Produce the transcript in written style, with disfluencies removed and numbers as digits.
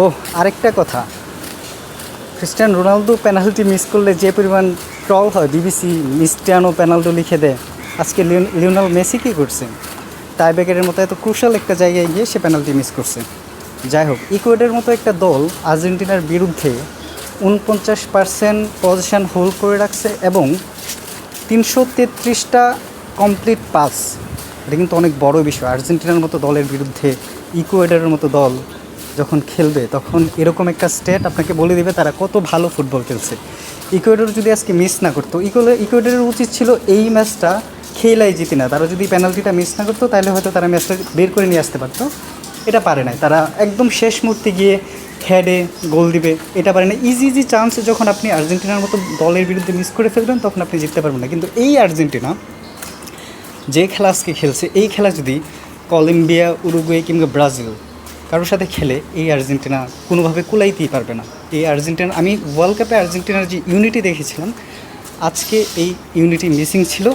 ও, আরেকটা কথা, Cristiano Ronaldo penalty miss করলে যে পরিমাণ ট্রল হয়, বিবিসি মিস্টিয়ানো পেনাল্টো লিখে দেয়। আজকে লিওনেল মেসি কী করছে? টাইব্রেকারের মতো এত ক্রুশাল একটা জায়গায় গিয়ে সে পেনাল্টি মিস করছে। যাই হোক, ইকুয়েডের মতো একটা দল আর্জেন্টিনার বিরুদ্ধে 49% পজিশন হোল্ড করে রাখছে এবং 333টা কমপ্লিট পাস। এটা কিন্তু অনেক বড় বিষয়। আর্জেন্টিনার মতো দলের বিরুদ্ধে ইকুয়েডরের মতো দল যখন খেলবে, তখন এরকম একটা স্টেট আপনাকে বলে দেবে তারা কত ভালো ফুটবল খেলছে। ইকুয়েডর যদি আজকে মিস না করতো, ইকুয়েডরের উচিত ছিল এই ম্যাচটা খেলাই জিতি না। তারা যদি পেনাল্টিটা মিস না করতো তাহলে হয়তো তারা ম্যাচটা বের করে নিয়ে আসতে পারতো। এটা পারে নাই, তারা একদম শেষ মুহূর্তে গিয়ে হেডে গোল দিবে, এটা পারে না। ইজি ইজি চান্স যখন আপনি আর্জেন্টিনার মতো দলের বিরুদ্ধে মিস করে ফেলবেন, তখন আপনি জিততে পারবেন না। কিন্তু এই আর্জেন্টিনা যে খেলা আজকে খেলছে, এই খেলা যদি কলম্বিয়া, উরুগুয়ে কিংবা ব্রাজিল কারোর সাথে খেলে, এই আর্জেন্টিনা কোনোভাবে কুলাইতেই পারবে না। এই আর্জেন্টিনা, আমি ওয়ার্ল্ড কাপে আর্জেন্টিনার যে ইউনিটি দেখেছিলাম, আজকে এই ইউনিটি মিসিং ছিল।